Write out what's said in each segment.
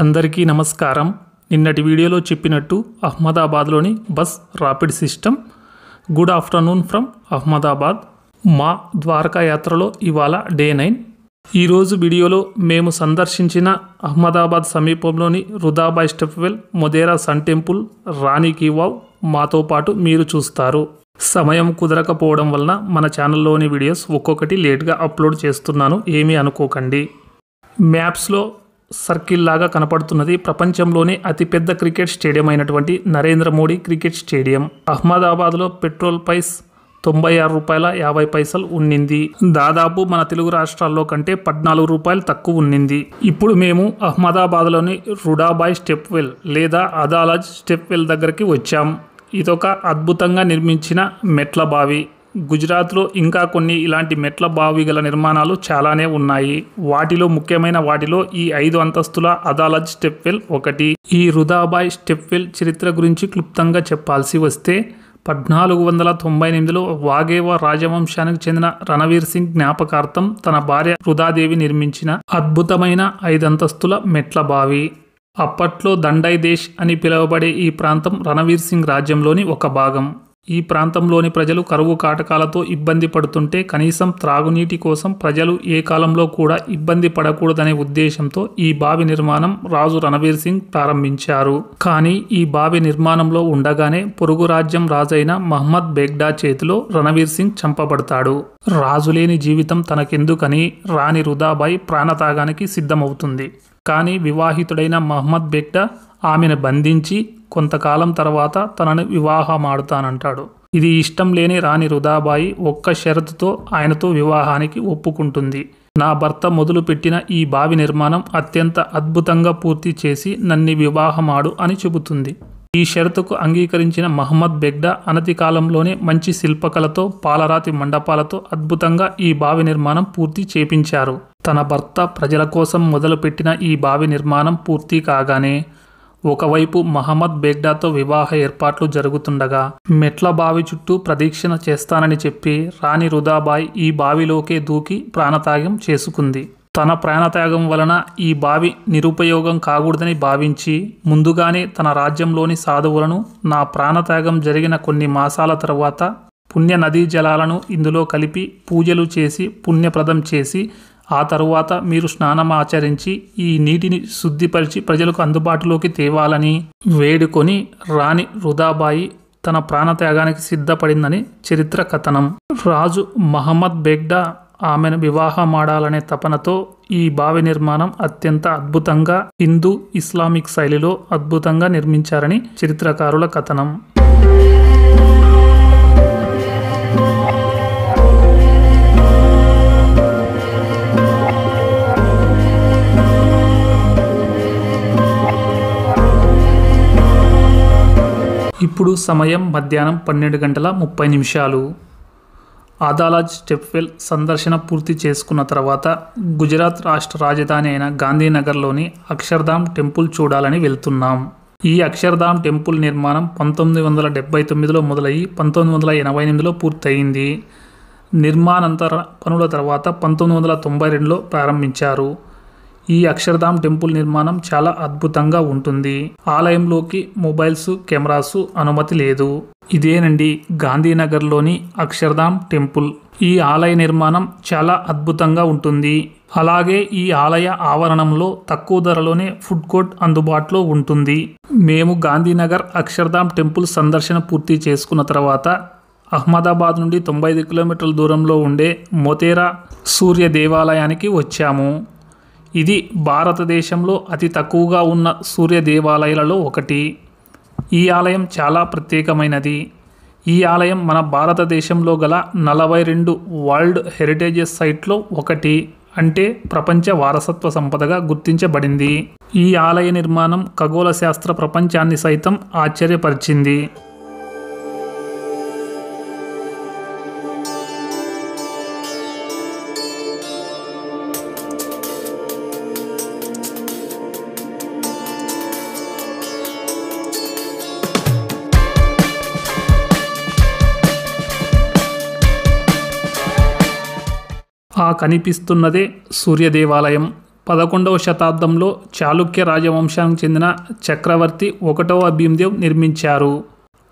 అందరికీ నమస్కారం. నిన్నటి వీడియోలో చెప్పినట్టు అహ్మదాబాద్లోని bus rapid system. Good afternoon from Ahmedabad. మా ద్వారకా యాత్రలో ఇవాళ డే 9. ఈరోజు వీడియోలో మేము సందర్శించిన అహ్మదాబాద్ సమీపంలోని రుదాబాయ్ స్టెప్వెల్, మొదేరా సన్ టెంపుల్, రాణి కీ వావ్ మాతో పాటు మీరు చూస్తారు. సమయం కుదరకపోవడం వలన మన ఛానల్లోని వీడియోస్ ఒక్కొక్కటి లేట్గా అప్లోడ్ చేస్తున్నాను, ఏమీ అనుకోకండి. మ్యాప్స్లో సర్కిల్ లాగా కనపడుతున్నది ప్రపంచంలోనే అతిపెద్ద క్రికెట్ స్టేడియం అయినటువంటి నరేంద్ర మోడీ క్రికెట్ స్టేడియం. అహ్మదాబాద్లో పెట్రోల్ ప్రైస్ ₹96.50 ఉన్నింది. దాదాపు మన తెలుగు రాష్ట్రాల్లో కంటే ₹14 తక్కువ ఉన్నింది. ఇప్పుడు మేము అహ్మదాబాద్లోని రుడాబాయ్ స్టెప్వెల్ లేదా అదాలజ్ స్టెప్వెల్ దగ్గరికి వచ్చాం. ఇదొక అద్భుతంగా నిర్మించిన మెట్ల బావి. గుజరాత్లో ఇంకా కొన్ని ఇలాంటి మెట్ల బావి గల నిర్మాణాలు చాలానే ఉన్నాయి. వాటిలో ముఖ్యమైన వాటిలో ఈ 5 అంతస్తుల అదాలజ్ స్టెప్వెల్ ఒకటి. ఈ రుదాబాయ్ స్టెప్వెల్ చరిత్ర గురించి క్లుప్తంగా చెప్పాల్సి వస్తే 1498లో వాఘేవా రాజవంశానికి చెందిన రణవీర్ సింగ్ జ్ఞాపకార్థం తన భార్య రుదాదేవి నిర్మించిన అద్భుతమైన 5 అంతస్తుల మెట్ల బావి. అప్పట్లో దండై దేశ్ అని పిలువబడే ఈ ప్రాంతం రణవీర్ సింగ్ రాజ్యంలోని ఒక భాగం. ఈ ప్రాంతంలోని ప్రజలు కరువు కాటకాలతో ఇబ్బంది పడుతుంటే కనీసం త్రాగునీటి కోసం ప్రజలు ఏ కాలంలో కూడా ఇబ్బంది పడకూడదనే ఉద్దేశంతో ఈ బావి నిర్మాణం రాజు రణవీర్ సింగ్ ప్రారంభించారు. కానీ ఈ బావి నిర్మాణంలో ఉండగానే పొరుగు రాజ్యం రాజైన మహమ్మద్ బెగ్డా చేతిలో రణవీర్ సింగ్ చంపబడతాడు. రాజులేని జీవితం తనకెందుకని రాణి రుదాబాయ్ ప్రాణత్యాగానికి సిద్ధమవుతుంది. కానీ వివాహితుడైన మహమ్మద్ బెగ్డా ఆమెను బంధించి కొంతకాలం తర్వాత తనను వివాహమాడుతానంటాడు. ఇది ఇష్టం లేని రాణి రుదాబాయి ఒక్క షరతుతో ఆయనతో వివాహానికి ఒప్పుకుంటుంది. నా భర్త మొదలుపెట్టిన ఈ బావి నిర్మాణం అత్యంత అద్భుతంగా పూర్తి చేసి నన్ను వివాహమాడు అని చెబుతుంది. ఈ షరతుకు అంగీకరించిన మహమ్మద్ బెగ్డా అనతి కాలంలోనే మంచి శిల్పకళతో పాలరాతి మండపాలతో అద్భుతంగా ఈ బావి నిర్మాణం పూర్తి చేపించారు. తన భర్త ప్రజల కోసం మొదలుపెట్టిన ఈ బావి నిర్మాణం పూర్తి కాగానే ఒకవైపు మహమ్మద్ బెగ్డాతో వివాహ ఏర్పాట్లు జరుగుతుండగా మెట్ల బావి చుట్టూ ప్రదక్షిణ చేస్తానని చెప్పి రాణి రుదాబాయ్ ఈ బావిలోకే దూకి ప్రాణత్యాగం చేసుకుంది. తన ప్రాణత్యాగం వలన ఈ బావి నిరుపయోగం కాకూడదని భావించి ముందుగానే తన రాజ్యంలోని సాధువులను నా ప్రాణత్యాగం జరిగిన కొన్ని మాసాల తర్వాత పుణ్య నదీ జలాలను ఇందులో కలిపి పూజలు చేసి పుణ్యప్రదం చేసి ఆ తరువాత మీరు స్నానం ఆచరించి ఈ నీటిని శుద్ధిపరిచి ప్రజలకు అందుబాటులోకి తేవాలని వేడుకొని రాణి రుదాబాయి తన ప్రాణత్యాగానికి సిద్ధపడిందని చరిత్ర కథనం. రాజు మహమ్మద్ బెగ్డా ఆమెను వివాహమాడాలనే తపనతో ఈ బావి నిర్మాణం అత్యంత అద్భుతంగా హిందూ ఇస్లామిక్ శైలిలో అద్భుతంగా నిర్మించారని చరిత్రకారుల కథనం. ఇప్పుడు సమయం మధ్యాహ్నం 12:30. అదాలజ్ స్టెప్వెల్ సందర్శన పూర్తి చేసుకున్న తర్వాత గుజరాత్ రాష్ట్ర రాజధాని అయిన గాంధీనగర్లోని అక్షర్ధామ్ టెంపుల్ చూడాలని వెళ్తున్నాం. ఈ అక్షర్ధామ్ టెంపుల్ నిర్మాణం 1979లో మొదలయ్యి 1988లో పూర్తయింది. నిర్మాణాంతర పనుల తర్వాత 1992లో ప్రారంభించారు. ఈ అక్షర్ధామ్ టెంపుల్ నిర్మాణం చాలా అద్భుతంగా ఉంటుంది. ఆలయంలోకి మొబైల్స్, కెమెరాస్ అనుమతి లేదు. ఇదేనండి గాంధీనగర్లోని అక్షర్ధామ్ టెంపుల్. ఈ ఆలయ నిర్మాణం చాలా అద్భుతంగా ఉంటుంది. అలాగే ఈ ఆలయ ఆవరణంలో తక్కువ ధరలోనే ఫుడ్ కోర్ట్ అందుబాటులో ఉంటుంది. మేము గాంధీనగర్ అక్షర్ధామ్ టెంపుల్ సందర్శన పూర్తి చేసుకున్న తర్వాత అహ్మదాబాద్ నుండి 95 కిలోమీటర్ల దూరంలో ఉండే మొతేరా సూర్య దేవాలయానికి వచ్చాము. ఇది భారతదేశంలో అతి తక్కువగా ఉన్న సూర్య దేవాలయాలలో ఒకటి. ఈ ఆలయం చాలా ప్రత్యేకమైనది. ఈ ఆలయం మన భారతదేశంలో గల 42 వరల్డ్ హెరిటేజ్ సైట్లో ఒకటి, అంటే ప్రపంచ వారసత్వ సంపదగా గుర్తించబడింది. ఈ ఆలయ నిర్మాణం ఖగోళ శాస్త్ర ప్రపంచాన్ని సైతం ఆశ్చర్యపరిచింది. ఆ కనిపిస్తున్నదే సూర్య దేవాలయం. 11వ శతాబ్దంలో చాళుక్య రాజవంశానికి చెందిన చక్రవర్తి 1వ భీమ్దేవ్ నిర్మించారు.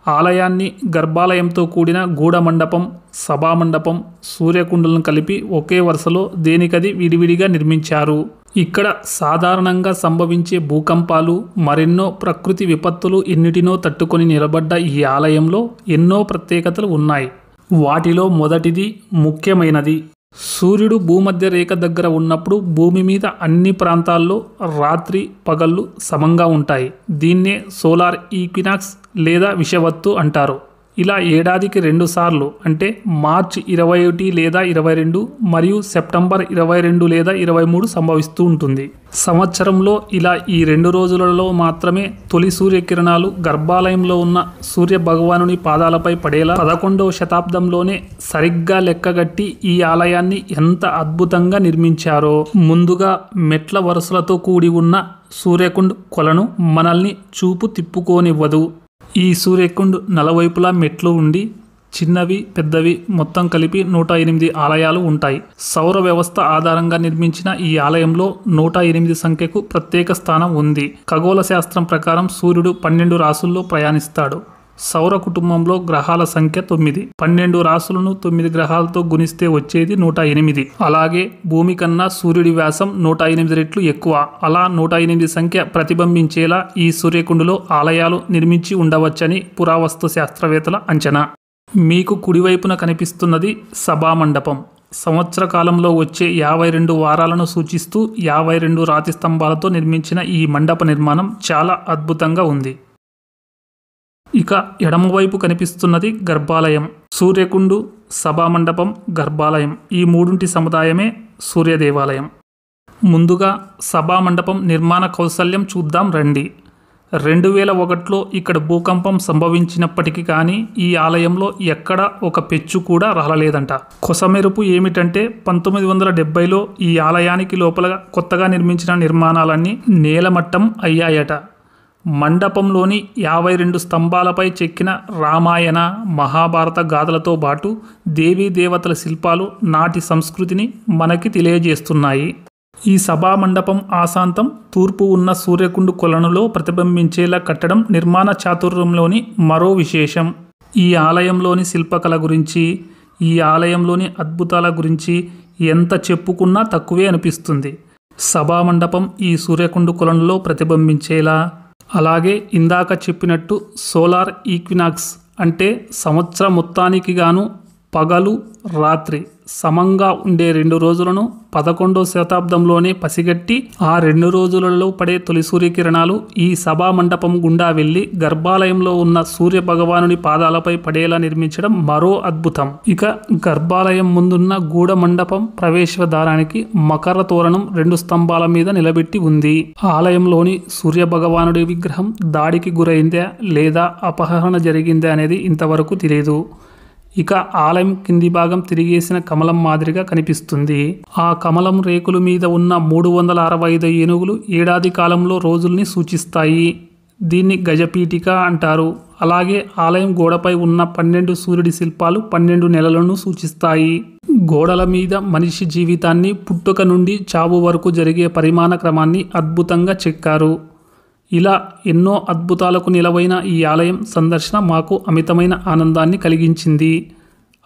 ఆలయాన్ని గర్భాలయంతో కూడిన గూఢ మండపం, సభామండపం, సూర్యకుండలను కలిపి ఒకే వరుసలో దేనికది విడివిడిగా నిర్మించారు. ఇక్కడ సాధారణంగా సంభవించే భూకంపాలు, మరెన్నో ప్రకృతి విపత్తులు ఎన్నిటినో తట్టుకొని నిలబడ్డ ఈ ఆలయంలో ఎన్నో ప్రత్యేకతలు ఉన్నాయి. వాటిలో మొదటిది, ముఖ్యమైనది, సూర్యుడు భూమధ్య రేఖ దగ్గర ఉన్నప్పుడు భూమి మీద అన్ని ప్రాంతాల్లో రాత్రి పగళ్ళు సమంగా ఉంటాయి. దీన్నే సోలార్ ఈక్వినాక్స్ లేదా విషువత్తు అంటారు. ఇలా ఏడాదికి 2 సార్లు అంటే మార్చి 21 లేదా 22 మరియు సెప్టెంబర్ 22 లేదా 23 సంభవిస్తూ ఉంటుంది. సంవత్సరంలో ఇలా ఈ 2 రోజులలో మాత్రమే తొలి సూర్యకిరణాలు గర్భాలయంలో ఉన్న సూర్య భగవానుని పాదాలపై పడేలా 11వ శతాబ్దంలోనే సరిగ్గా లెక్కగట్టి ఈ ఆలయాన్ని ఎంత అద్భుతంగా నిర్మించారో. ముందుగా మెట్ల వరుసలతో కూడి ఉన్న సూర్యకుండ్ కొలను మనల్ని చూపు తిప్పుకోనివ్వదు. ఈ సూర్యకుండ్ నలువైపులా మెట్లు ఉండి చిన్నవి పెద్దవి మొత్తం కలిపి 108 ఆలయాలు ఉంటాయి. సౌర వ్యవస్థ ఆధారంగా నిర్మించిన ఈ ఆలయంలో 108 సంఖ్యకు ప్రత్యేక స్థానం ఉంది. ఖగోళ శాస్త్రం ప్రకారం సూర్యుడు 12 రాసుల్లో ప్రయాణిస్తాడు. సౌర కుటుంబంలో గ్రహాల సంఖ్య 9. 12 రాసులను 9 గ్రహాలతో గుణిస్తే వచ్చేది 108. అలాగే భూమి కన్నా సూర్యుడి వ్యాసం 108 రెట్లు ఎక్కువ. అలా 108 సంఖ్య ప్రతిబింబించేలా ఈ సూర్యకుండులో ఆలయాలు నిర్మించి ఉండవచ్చని పురావస్తు శాస్త్రవేత్తల అంచనా. మీకు కుడివైపున కనిపిస్తున్నది సభామండపం. సంవత్సర కాలంలో వచ్చే 52 వారాలను సూచిస్తూ 52 రాతి స్తంభాలతో నిర్మించిన ఈ మండప నిర్మాణం చాలా అద్భుతంగా ఉంది. ఇక ఎడమవైపు కనిపిస్తున్నది గర్భాలయం. సూర్యకుండు, సభామండపం, గర్భాలయం ఈ మూడింటి సముదాయమే సూర్యదేవాలయం. ముందుగా సభామండపం నిర్మాణ కౌశల్యం చూద్దాం రండి. 2001లో ఇక్కడ భూకంపం సంభవించినప్పటికీ కానీ ఈ ఆలయంలో ఎక్కడా ఒక పెచ్చు కూడా రాలలేదంట. కొసమెరుపు ఏమిటంటే 1970లో ఈ ఆలయానికి లోపల కొత్తగా నిర్మించిన నిర్మాణాలన్నీ నేలమట్టం అయ్యాయట. మండపంలోని 52 స్తంభాలపై చెక్కిన రామాయణ, మహాభారత గాథలతో పాటు దేవీ దేవతల శిల్పాలు నాటి సంస్కృతిని మనకి తెలియజేస్తున్నాయి. ఈ సభామండపం ఆశాంతం తూర్పు ఉన్న సూర్యకుండు కొలనులో ప్రతిబింబించేలా కట్టడం నిర్మాణ చాతుర్యంలోని మరో విశేషం. ఈ ఆలయంలోని శిల్పకళ గురించి, ఈ ఆలయంలోని అద్భుతాల గురించి ఎంత చెప్పుకున్నా తక్కువే అనిపిస్తుంది. సభామండపం ఈ సూర్యకుండు కొలనులో ప్రతిబింబించేలా, అలాగే ఇందాక చెప్పినట్టు సోలార్ ఈక్వినాక్స్ అంటే సంవత్సరం మొత్తానికి గాను పగలు రాత్రి సమంగా ఉండే 2 రోజులను 11వ శతాబ్దంలోనే పసిగట్టి ఆ 2 రోజులలో పడే తొలి సూర్యకిరణాలు ఈ సభా మండపం గుండా వెళ్లి గర్భాలయంలో ఉన్న సూర్య భగవానుని పాదాలపై పడేలా నిర్మించడం మరో అద్భుతం. ఇక గర్భాలయం ముందున్న గూఢ మండపం ప్రవేశద్వారానికి మకర తోరణం 2 స్తంభాల మీద నిలబెట్టి ఉంది. ఆలయంలోని సూర్య భగవానుడి విగ్రహం దాడికి గురైందా లేదా అపహరణ జరిగిందా అనేది ఇంతవరకు తెలియదు. ఇక ఆలయం కింది భాగం తిరిగేసిన కమలం మాదిరిగా కనిపిస్తుంది. ఆ కమలం రేకుల మీద ఉన్న 365 ఏనుగులు ఏడాది కాలంలో రోజుల్ని సూచిస్తాయి. దీన్ని గజపీఠిక అంటారు. అలాగే ఆలయం గోడపై ఉన్న 12 సూర్యుడి శిల్పాలు 12 నెలలను సూచిస్తాయి. గోడల మీద మనిషి జీవితాన్ని పుట్టుక నుండి చావు వరకు జరిగే పరిమాణ క్రమాన్ని అద్భుతంగా చెక్కారు. ఇలా ఎన్నో అద్భుతాలకు నిలవైన ఈ ఆలయం సందర్శన మాకు అమితమైన ఆనందాన్ని కలిగించింది.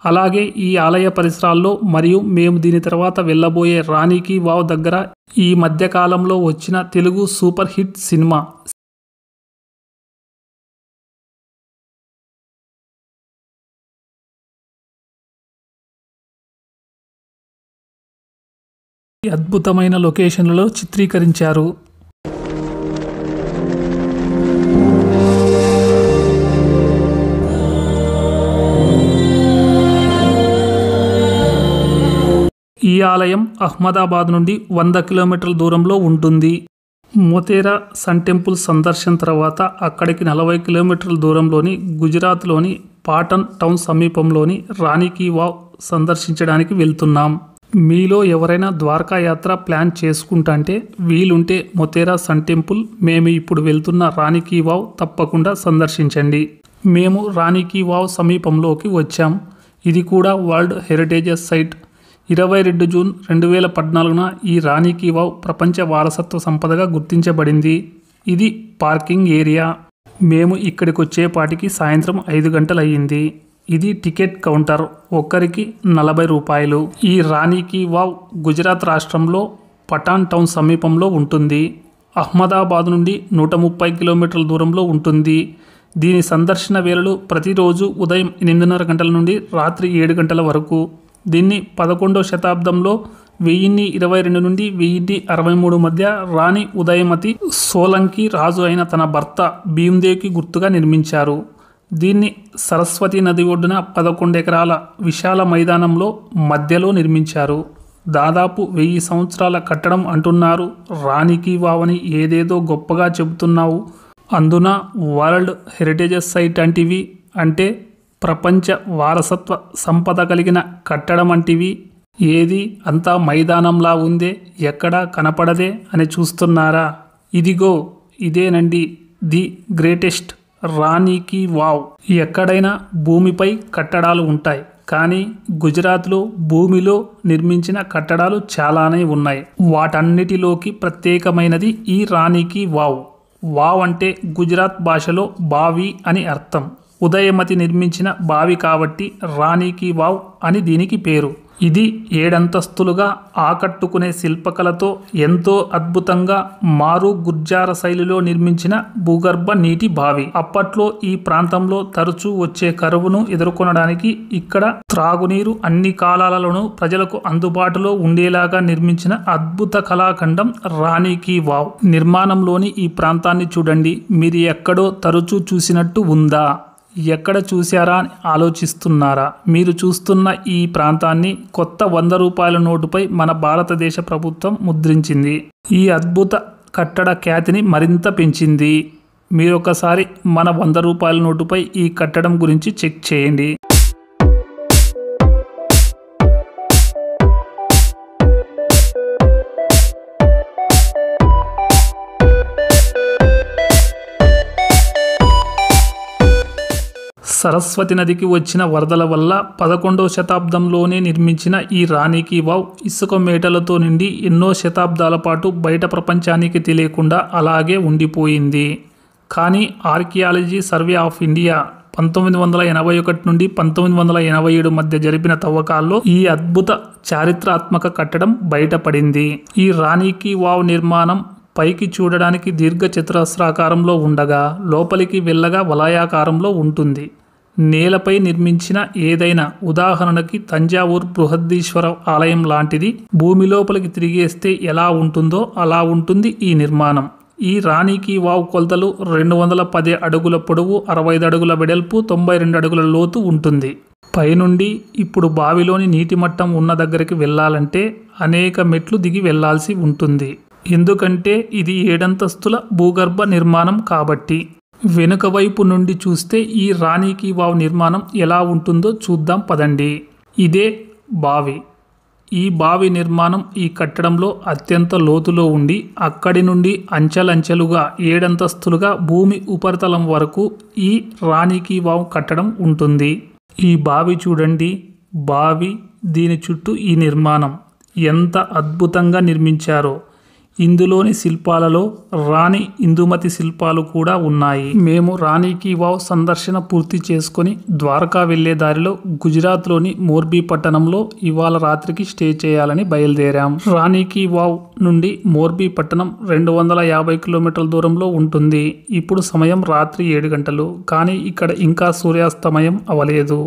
అలాగే ఈ ఆలయ పరిసరాల్లో మరియు మేము దీని తర్వాత వెళ్ళబోయే రాణి కీ వావ్ దగ్గర ఈ మధ్యకాలంలో వచ్చిన తెలుగు సూపర్ హిట్ సినిమా అద్భుతమైన లొకేషన్లలో చిత్రీకరించారు. ఈ ఆలయం అహ్మదాబాద్ నుండి 100 కిలోమీటర్ల దూరంలో ఉంటుంది. మోతేరా సన్ టెంపుల్ సందర్శన తర్వాత అక్కడికి 40 కిలోమీటర్ల దూరంలోని గుజరాత్లోని పాటన్ టౌన్ సమీపంలోని రాణి కీ వావ్ సందర్శించడానికి వెళ్తున్నాం. మీలో ఎవరైనా ద్వారకా యాత్ర ప్లాన్ చేసుకుంటే వీలుంటే మోతేరా సన్ టెంపుల్, మేము ఇప్పుడు వెళ్తున్న రాణి కీ వావ్ తప్పకుండా సందర్శించండి. మేము రాణి కీ వావ్ సమీపంలోకి వచ్చాం. ఇది కూడా వరల్డ్ హెరిటేజ్ సైట్. 22 జూన్ 2014న ఈ రాణి కీ వావ్ ప్రపంచ వారసత్వ సంపదగా గుర్తించబడింది. ఇది పార్కింగ్ ఏరియా. మేము ఇక్కడికి వచ్చేపాటికి సాయంత్రం 5 గంటలు అయ్యింది. ఇది టికెట్ కౌంటర్, ఒక్కరికి 40 రూపాయలు. ఈ రాణి కీ వావ్ గుజరాత్ రాష్ట్రంలో పఠాన్ టౌన్ సమీపంలో ఉంటుంది. అహ్మదాబాద్ నుండి 130 కిలోమీటర్ల దూరంలో ఉంటుంది. దీని సందర్శన వేళలు ప్రతిరోజు ఉదయం 8:30 గంటల నుండి రాత్రి 7 గంటల వరకు. దీన్ని 11వ శతాబ్దంలో 1022 నుండి 1063 మధ్య రాణి ఉదయమతి సోలంకి రాజు అయిన తన భర్త భీమ్దేవ్కి గుర్తుగా నిర్మించారు. దీన్ని సరస్వతి నది ఒడ్డున 11 ఎకరాల విశాల మైదానంలో మధ్యలో నిర్మించారు. దాదాపు 1000 సంవత్సరాల కట్టడం అంటున్నారు. రాణి కీ వావ్ అని ఏదేదో గొప్పగా చెబుతున్నావు. అందున వరల్డ్ హెరిటేజ్ సైట్ అంటివి, అంటే ప్రపంచ వారసత్వ సంపద కలిగిన కట్టడం అంటివి. ఏది అంతా మైదానంలా ఉందే, ఎక్కడా కనపడదే అని చూస్తున్నారా? ఇదిగో ఇదేనండి ది గ్రేటెస్ట్ రాణి కీ వావ్. ఎక్కడైనా భూమిపై కట్టడాలు ఉంటాయి, కానీ గుజరాత్లో భూమిలో నిర్మించిన కట్టడాలు చాలానే ఉన్నాయి. వాటన్నిటిలోకి ప్రత్యేకమైనది ఈ రాణి కీ వావ్. వావ్ అంటే గుజరాత్ భాషలో బావి అని అర్థం. ఉదయమతి నిర్మించిన బావి కాబట్టి రాణి కీ వావ్ అని దీనికి పేరు. ఇది 7 అంతస్తులుగా ఆకట్టుకునే శిల్పకళతో ఎంతో అద్భుతంగా మారు గుర్జార శైలిలో నిర్మించిన భూగర్భ నీటి బావి. అప్పట్లో ఈ ప్రాంతంలో తరచూ వచ్చే కరువును ఎదుర్కొనడానికి ఇక్కడ త్రాగునీరు అన్ని కాలాలలోనూ ప్రజలకు అందుబాటులో ఉండేలాగా నిర్మించిన అద్భుత కళాఖండం రాణి కీ వావ్. నిర్మాణంలోని ఈ ప్రాంతాన్ని చూడండి. మీరు ఎక్కడో తరచూ చూసినట్టు ఉందా? ఎక్కడ చూశారా అని ఆలోచిస్తున్నారా? మీరు చూస్తున్న ఈ ప్రాంతాన్ని కొత్త 100 రూపాయల నోటుపై మన భారతదేశ ప్రభుత్వం ముద్రించింది. ఈ అద్భుత కట్టడ ఖ్యాతిని మరింత పెంచింది. మీరొకసారి మన 100 రూపాయల నోటుపై ఈ కట్టడం గురించి చెక్ చేయండి. సరస్వతి నదికి వచ్చిన వరదల వల్ల 11వ శతాబ్దంలోనే నిర్మించిన ఈ రాణి కీ వావ్ ఇసుక మేటలతో నిండి ఎన్నో శతాబ్దాల పాటు బయట ప్రపంచానికి తెలియకుండా అలాగే ఉండిపోయింది. కానీ ఆర్కియాలజీ సర్వే ఆఫ్ ఇండియా 1981 నుండి 1987 మధ్య జరిపిన తవ్వకాల్లో ఈ అద్భుత చారిత్రాత్మక కట్టడం బయటపడింది. ఈ రాణి కీ వావ్ నిర్మాణం పైకి చూడడానికి దీర్ఘ చతురస్రాకారంలో ఉండగా లోపలికి వెళ్ళగా వలయాకారంలో ఉంటుంది. నేలపై నిర్మించిన ఏదైనా, ఉదాహరణకి తంజావూర్ బృహదీశ్వర ఆలయం లాంటిది, భూమి లోపలికి తిరిగేస్తే ఎలా ఉంటుందో అలా ఉంటుంది ఈ నిర్మాణం. ఈ రాణి కీ వావ్ కొలతలు 210 అడుగుల పొడవు, 65 అడుగుల వెడల్పు, 92 అడుగుల లోతు ఉంటుంది. పైనుండి ఇప్పుడు బావిలోని నీటి మట్టం ఉన్న దగ్గరికి వెళ్ళాలంటే అనేక మెట్లు దిగి వెళ్లాల్సి ఉంటుంది. ఎందుకంటే ఇది 7 అంతస్తుల భూగర్భ నిర్మాణం కాబట్టి. వెనుక వైపు నుండి చూస్తే ఈ రాణి కీ వావ్ నిర్మాణం ఎలా ఉంటుందో చూద్దాం పదండి. ఇదే బావి. ఈ బావి నిర్మాణం ఈ కట్టడంలో అత్యంత లోతులో ఉండి అక్కడి నుండి అంచెలంచెలుగా 7 అంతస్తులుగా భూమి ఉపరితలం వరకు ఈ రాణి కీ వావ్ కట్టడం ఉంటుంది. ఈ బావి చూడండి. బావి, దీని చుట్టూ ఈ నిర్మాణం ఎంత అద్భుతంగా నిర్మించారో. ఇందులోని శిల్పాలలో రాణి ఇందుమతి శిల్పాలు కూడా ఉన్నాయి. మేము రాణి కీ వావ్ సందర్శన పూర్తి చేసుకొని ద్వారకా వెళ్లే దారిలో గుజరాత్లోని మోర్బీ పట్టణంలో ఇవాళ రాత్రికి స్టే చేయాలని బయలుదేరాం. రాణి కీ వావ్ నుండి మోర్బీ పట్టణం 250 కిలోమీటర్ల దూరంలో ఉంటుంది. ఇప్పుడు సమయం రాత్రి 7 గంటలు. కానీ ఇక్కడ ఇంకా సూర్యాస్తమయం అవలేదు.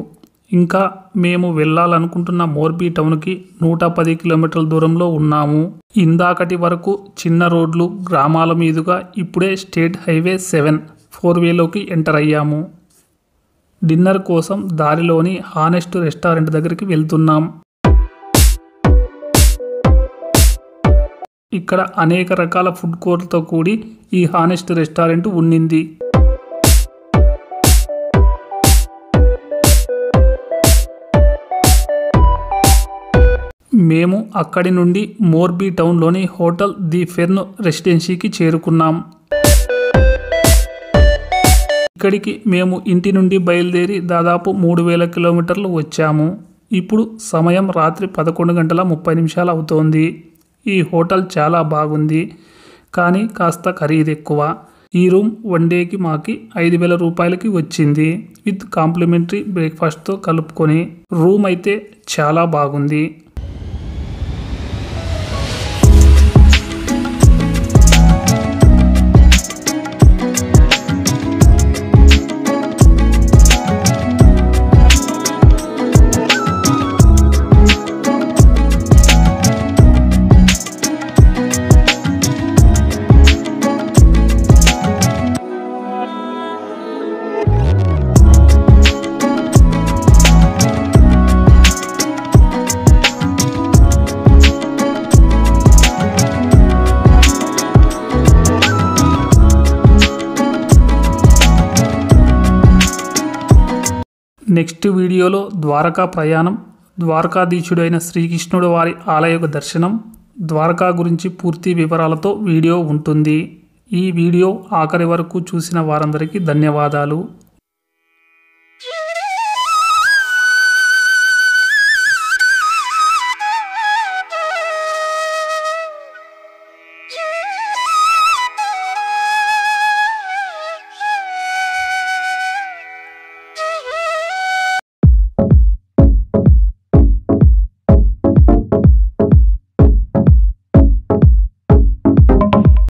ఇంకా మేము వెళ్ళాలనుకుంటున్న మోర్బీ టౌన్కి 110 కిలోమీటర్ల దూరంలో ఉన్నాము. ఇందాకటి వరకు చిన్న రోడ్లు, గ్రామాల మీదుగా ఇప్పుడే స్టేట్ హైవే 7 4వేలోకి ఎంటర్ అయ్యాము. డిన్నర్ కోసం దారిలోని హానెస్ట్ రెస్టారెంట్ దగ్గరికి వెళ్తున్నాం. ఇక్కడ అనేక రకాల ఫుడ్ కోర్ట్లతో కూడి ఈ హానెస్ట్ రెస్టారెంట్ ఉండింది. మేము అక్కడి నుండి మోర్బీ టౌన్లోని హోటల్ ది ఫెర్న్ రెసిడెన్సీకి చేరుకున్నాం. ఇక్కడికి మేము ఇంటి నుండి బయలుదేరి దాదాపు 3000 కిలోమీటర్లు వచ్చాము. ఇప్పుడు సమయం రాత్రి 11:30 అవుతోంది. ఈ హోటల్ చాలా బాగుంది, కానీ కాస్త ఖరీదు ఎక్కువ. ఈ రూమ్ వన్ డేకి మాకి 5,000 రూపాయలకి వచ్చింది, విత్ కాంప్లిమెంటరీ బ్రేక్ఫాస్ట్తో కలుపుకొని. రూమ్ అయితే చాలా బాగుంది. నెక్స్ట్ వీడియోలో ద్వారకా ప్రయాణం, ద్వారకాధీశుడైన శ్రీకృష్ణుడు వారి ఆలయ దర్శనం, ద్వారకా గురించి పూర్తి వివరాలతో వీడియో ఉంటుంది. ఈ వీడియో ఆఖరి వరకు చూసిన వారందరికీ ధన్యవాదాలు.